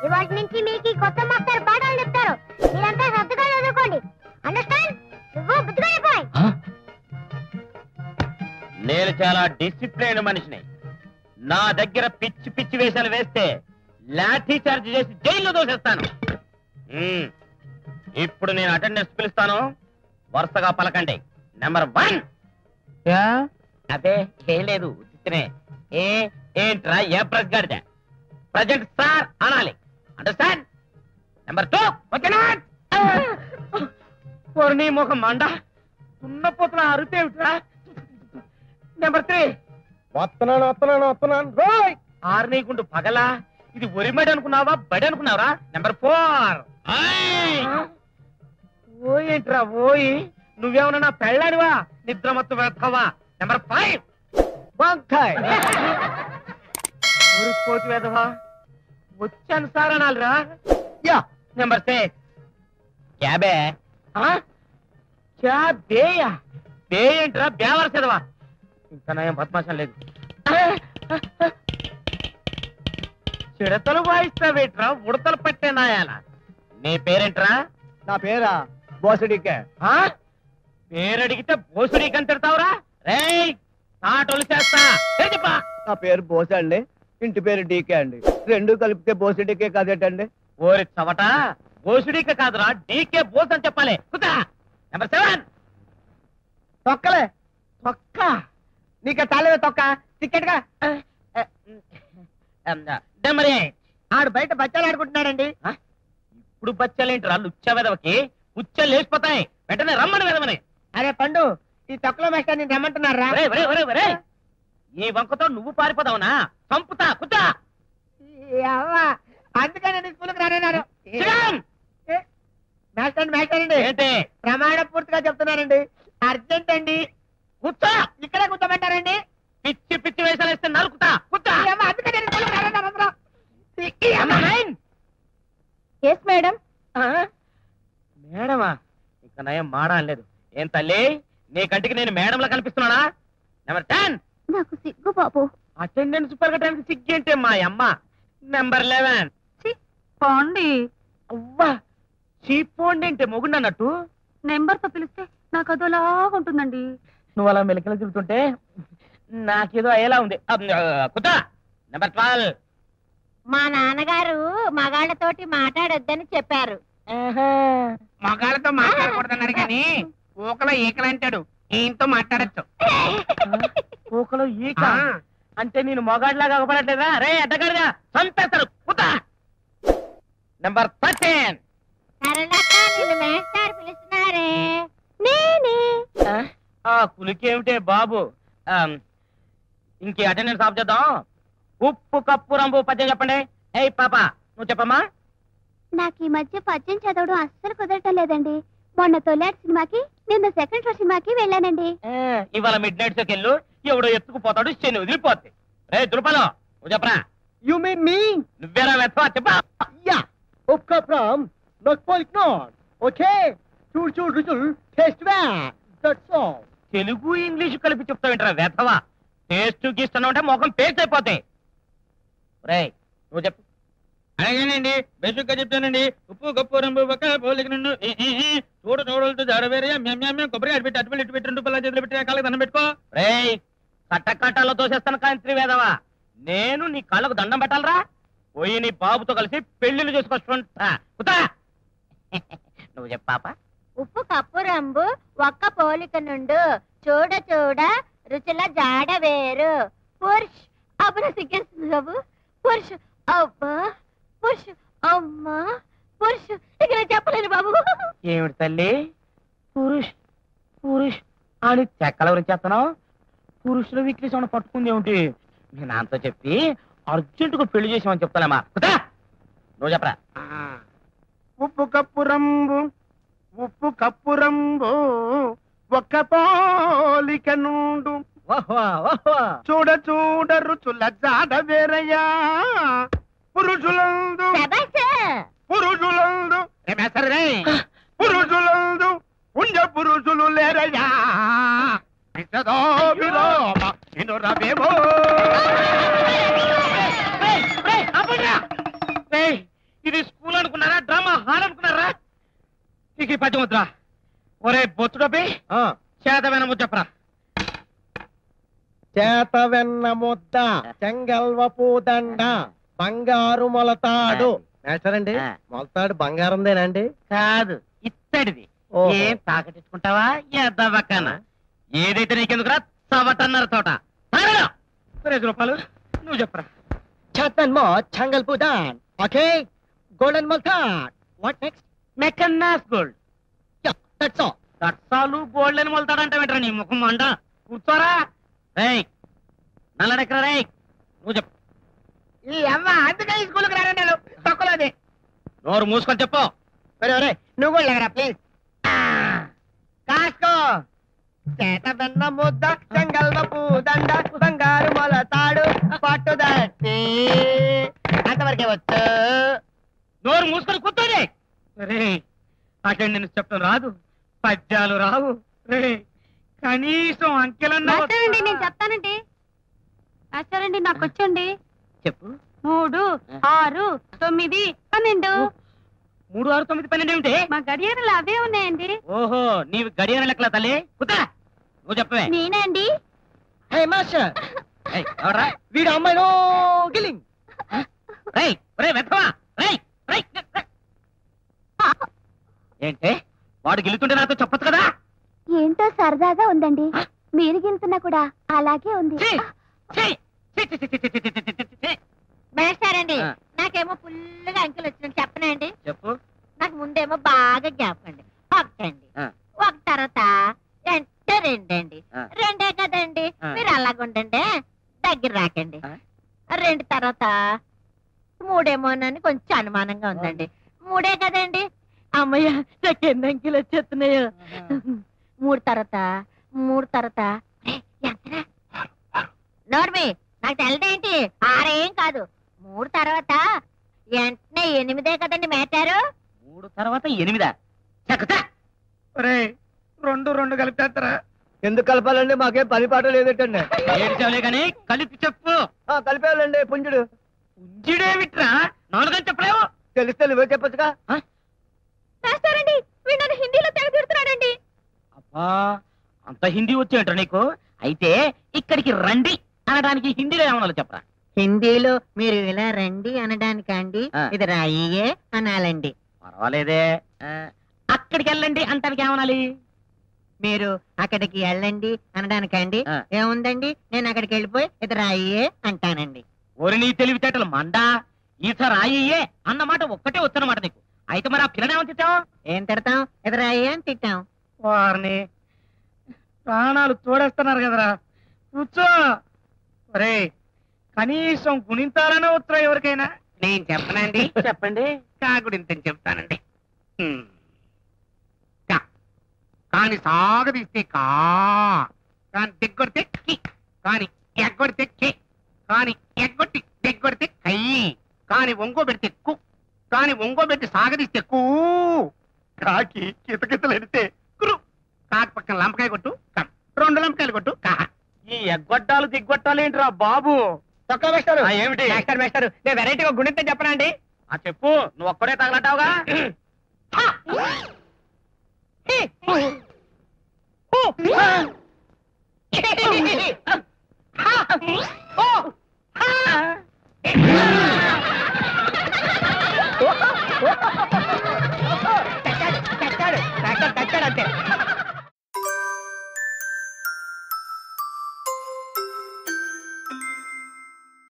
ఇవాళ నుంచి మీకు కొత్త మాస్టర్ పాఠాలు చెప్తారు. మీరంతా శ్రద్ధగా చదువుకోండి. అండర్స్టాండ్? నువ్వు బుద్ధిగా. నేను చాలా డిసిప్లైన్ మనిషిని. నా దగ్గర పిచ్చి పిచ్చి వేషాలు వేస్తే లాఠీ చార్జ్ చేసి జైల్లో దోసేస్తాను. ఇప్పుడు నేను అటెండెన్స్ పిలుస్తాను, వరుసగా పలకండి. నెంబర్ 1. అదే ఏం లేదు, ఏంట్రా ఏ ప్రెస్ గాడిద? ప్రజెంట్ సార్ అనాలి. అండర్స్టాండ్? నెంబర్ 2. ఓకేనా? నీ ముఖం మండ ఉన్నపోతున్న అరుపేమిట్రా? నెంబర్ 3. వస్తున్నాను. ఆర్నీకుండు పగలా, ఇది ఒరిమడి అనుకున్నావా బడి అనుకున్నావరా? నెంబర్ 4. ఓ ఏంట్రా ఓయి, నువ్వేమన్నా నా పెళ్ళానివా? నిద్ర మత్తు వెళ్తావా? నెంబర్ 5. ఊరిపోతు వేదవా, వచ్చాను సార్ అనాలిరా. నెంబర్ 6. క్యాబే. క్యాబేయా? బే ఏంట్రా బేవరసేదవా? ఇంకా నయం బద్మాషం లేదు. చిడతలు వాయిస్తావేట్రా ఉడతలు పట్టే నాయాల? నీ పేరేంట్రా? నా పేరా బోసడికే. పేరడిగితే బోసుడికి అని తిడతావురా? రేయ్ నాటోలు చేస్తా. చెప్పా. నా పేరు బోస అండి, ఇంటి పేరు డీకే అండి. రెండు కలిపితే బోసడికే కాదేటండి? ఓరి చవట, బోసుడికే కాదురా డీకే బోస్ అని చెప్పాలి. కుదా. నెంబర్ 7. తొక్కలే. తొక్క? నీకే తాలేవే తొక్క. టికెట్ గా. నెంబర్ 8. ఆడు బయట బచ్చాలు ఆడుకుంటున్నాడండి. ఇప్పుడు బచ్చాలేంట్రా లుచ్చ వెదవకి? ఉచ్చలు లేచిపోతాయి. వెంటనే రమ్మని వెదవని. అరే పండు, ఈ తొక్కలో మేస్టర్ నేను రమ్మంటున్నారా? ఈ వంకతో నువ్వు పారిపోదావునా? చంపుతా. కుదా. అందుకని స్కూల్కి రానన్నారు. మేస్టర్ అండి ఏంటి? ప్రమాణ పూర్తిగా చెప్తున్నానండి. అర్జెంట్ అండి. కూర్చో. ఇక్కడే కూర్చోమంటారండి. పిచ్చి పిచ్చి వేషాలు వేస్తే నరుకుతా. కూర్చో. Yes madam. మేడమా? ఇక నయం మాడా లేదు. ఏం తల్లి, నీ కంటికి నేను మేడంలా కనిపిస్తున్నానా? నెంబర్ 10. నాకు సిగ్గు బాబు. అటెండెన్స్ పెరగడానికి సిగ్గేంటే మా అమ్మ. నెంబర్ 11. పోండి. అవ్వా, చీపోండి అంటే మొగుండి అన్నట్టు. నెంబర్ తో పిలిస్తే నాకు అదోలాగా ఉంటుందండి. నువ్వు అలా మెలికలు తిరుగుతుంటే నాకేదో అయ్యేలా ఉంది. కుదా. నెంబర్ 12. మా నాన్నగారు మగాళ్ళతోటి మాట్లాడొద్దని చెప్పారు. మగాళ్ళతో మాట్లాడకూడదన్నారు కానీ ఊకలో ఈకలంటాడు. ఈయనతో మాట్లాడచ్చు. ఊకలో ఈక అంటే నేను మొగాడిలాగా అగపడట్లేదా? రే అడ్డగాడిగా చంపేస్తాడు. కుదా. నెంబర్ 13. నిన్ను మేస్టారు పిలుస్తున్నారే. నేనే. ఆ కులికేమిటే బాబు? ఇంకే అటెండెన్స్ ఆఫ్ చేద్దాం. ఉప్పు కప్పు రంబు పద్యం చెప్పండి. ఏయ్ పాప, నువ్వు చెప్పమ్మా. నాకు ఈ మధ్య పద్యం చదవడం అస్సలు కుదరటం లేదండి. మొన్న తొలినాటి సినిమాకి, నిన్న సెకండ్ షో సినిమాకి వెళ్ళానండి. ఇవాళ మిడ్ నైట్ షోకి వెళ్ళు, ఎవడో ఎత్తుకుపోతాడు, శని వదిలిపోద్ది. రే దుర్పలో, నువ్వు చెప్పరా. యు మీన్ మీ? నువ్వేరా వెతవా చెప్పా. యా ఉప్పు cup not polic not. Okay, చూడు రుచులు taste that's all. Telugu English కలిపి చెప్తావేంట్రా వెతవా? టేస్ట్ గీస్తాను అంటే మొఖం పేస్ట్ అయిపోతాయి. రే నువ్వు చెప్పు. అలాగేనండి, బేసిక్ గా చెప్తానండి. ఉప్పు కప్పు రంబు పక్క పోలిక నుండి చూడలతో జాడవేరే కొబ్బరి అటు పెట్టి ఇటు పెట్టి 2 పిల్లల చేతులు పెట్టి కాళ్ళకి దండం పెట్టుకో. రే కట్టకట్టాలో తోసేస్తాను కాంత్రి వేదవా. నేను నీ కాళ్ళకు దండం పెట్టాలరా? పోయి నీ బాబుతో కలిసి పెళ్లిళ్ళు చేసుకొచ్చుకుంటా. నువ్వు చెప్పాప. ఉప్పు కప్పు రంబు ఒక్క పోలిక నుండు చూడ చూడ రుచుల జాడ వేరు. పురుష్ అబ్బా సిగ్గేస్తుంది బాబు. పురుష్ అబ్బా, పురుష్ అమ్మా, పురుష్ ఇక నేను చెప్పలేను బాబు. ఏమిటి తల్లి పురుష్ పురుష్ అని చెక్కల వచ్చేస్తున్నావు? పురుషుల వీక్నెస్ ఏమైనా పట్టుకుంది ఏమిటి? మీ నాన్నతో చెప్పి అర్జెంటుగా పెళ్లి చేసామని చెప్తానమ్మా. నువ్వు చెప్పరా. ఉప్పు కప్పు రంబు ఒక్క పోలిక నుండు చూడ రుచుల జాడ వేరయ్యా. పురుషులందు ఉండ పురుషులు లేరయ్యా. పద్యం వద్దురా. ఒరే బొత్తుడపి చేతమైన ముచ్చప్రా. చేత వెన్న ముద్ద, చెంగల్వపు దండ, బంగారు మొలతాడు. మేస్టారండి, మొలతాడు బంగారందేనండి? కాదు, ఇత్తడిది. ఏం తాకటించుకుంటావా? ఎద్దవక్కన ఏదైతే నీకెందుకురా చవటన్నర తోట. 5 రూపాయలు నువ్వు చెప్పరా. చేతన్ మో చెంగల్పు దాన్. ఓకే, గోల్డెన్ మొలతాడ్. What next? మెకన్నాస్ గోల్డ్. That's all. దట్సాలు గోల్డ్ అని మొలతాడంట వెంటరా నీ ముఖం మంట. కూర్చోరా. రేయ్ నల్లడెక్కరా రేయ్, నువ్వు చెప్పు. ఈ అమ్మ అందుకే ఈ స్కూల్కి రానండి తక్కువది. నోరు మూసుకొని చెప్పు. నువ్వు కూడా లేకరా ప్లీజ్. కాస్కో చేత వెన్న ముద్ద, చెంగల్వపు దండ, బంగారు మొలతాడు, పట్టుదట్టి. అంతవరకే వచ్చు. నోరు మూసుకొని కూర్చోండి. రే అటెండెన్స్ చెప్పడం రాదు, పద్యాలు రావు. రే కనీసం అంకెలన్నా మాస్టారండి నేను చెప్తానండి. మాస్టారండి నాకు వచ్చండి. చెప్పు. 3, 6, 9, 12. 3, 6, 9, 12 ఏమిటి? మా గడియారాలు అవే ఉన్నాయండి. ఓహో, నీవు గడియార లెక్కల తల్లి. కుతా నువ్వు చెప్పవే. నేనే అండి. హే మాస్టర్, ఏయ్, ఎవడ్రా? వీడు అమ్మాయిలో గిలింగ్. రేయ్ రేయ్ వెతవా. రేయ్ రేయ్ ఏంటే వాడు గెలుతుంటే నాతో చెప్పొచ్చు కదా. ఏంటో సరదాగా ఉందండి. మీరు గెలుతున్నా కూడా అలాగే ఉంది. ఛీ, ఛీ, ఛీ, ఛీ, ఛీ, ఛీ, ఛీ, ఛీ, ఛీ, ఛీ, ఛీ. మేస్టారండి ఆ. నాకేమో ఫుల్గా అంకెలు వచ్చినట్టు చెప్పనండి. చెప్పు. నాకు ముందేమో బాగా జ్ఞాపకం అండి. ఒకటండి, ఆ. ఒక తర్వాత అంటే 2 అండి. ఆ. 2 కదండి. ఆ. మీరు అలాగుండండి, దగ్గర రాకండి. ఆ. 2 తర్వాత 3 కొంచెం అనుమానంగా ఉందండి. 3 కదండి. అమ్మయ్య నాకు ఎన్ని అంకెలు వచ్చేస్తున్నాయో. 3 తర్వాత ఎంతరా నోర్మి నాకు తెలదేంటి? 6 ఏం కాదు. 3 తర్వాత వెంటనే 8 కదండి మేటారు. 3 తర్వాత 8. చెక్కుతా. ఒరే 2 కలిపేస్తారా? ఎందుకు కలపాలండి? మాకేం పని పాట లేదటండి. ఏడ్చావులే గాని కలిపి చెప్పు. కలిపేవాళ్ళండి పుంజుడు. పుంజిడేమిట్రా? 4 అని చెప్పలేవు. తెలిస్తే నువ్వే చెప్పొచ్చుగా. మేస్టారండి వీడు నన్ను హిందీలో తెగ తిడుతున్నాడండి. అబ్బా, అంత హిందీ వచ్చేంట నీకు? అయితే ఇక్కడికి రండి అనడానికి హిందీలో ఏమన్నా చెప్పరా. హిందీలో మీరు ఇలా రండి అనడానికండి, ఆ. ఇది రాయియే అనాలండి. పర్వాలేదే. అక్కడికి వెళ్ళండి అంటానికి ఏమనాలి? మీరు అక్కడికి వెళ్ళండి అనడానికండి, ఆ. ఏముందండి నేను అక్కడికి వెళ్ళిపోయి ఇది రాయియే అంటానండి. ఒరి నీ తెలివితేటలు మండా. ఈత రాయ్యే అన్నమాట ఒక్కటే వచ్చనమాట నీకు. అయితే మరి ఆ పిల్లని తిట్టావు? ఏం తిడతాం? ఇది రాయియే అని తిట్టాం. వారిని ప్రాణాలు తోడేస్తున్నారు కదరా. కూర్చో. ఒరే కనీసం గుణింతాలనే ఉత్తరం ఎవరికైనా. నేను చెప్పనండి. చెప్పండి. కాకుడింతని చెప్తానండి. కాని సాగదీస్తే కా, కాని దిగ్గొడితే కి, కాని ఎగ్గొడితే కే, కాని ఎగ్గొట్టి దిగ్గొడితే కయ్యి, కాని ఒంగోబెడితే కు, కాని ఒంగోబెట్టి సాగదీస్తే కూ, కాకి కితకితలెడితే కురు, కాకి పక్కన లంపకాయ కొట్టు కం, 2 లంపకాయలు కొట్టు కా. ఈ ఎగ్గొట్టాలు దిగ్గొట్టాలు ఏంట్రా బాబు? తక్కువ వేస్తారు. ఏమిటి? వేస్తారు. నేను వెరైటీగా గుణింతే చెప్పనండి. చెప్పు. నువ్వు ఒక్కడే తగలటావుగా.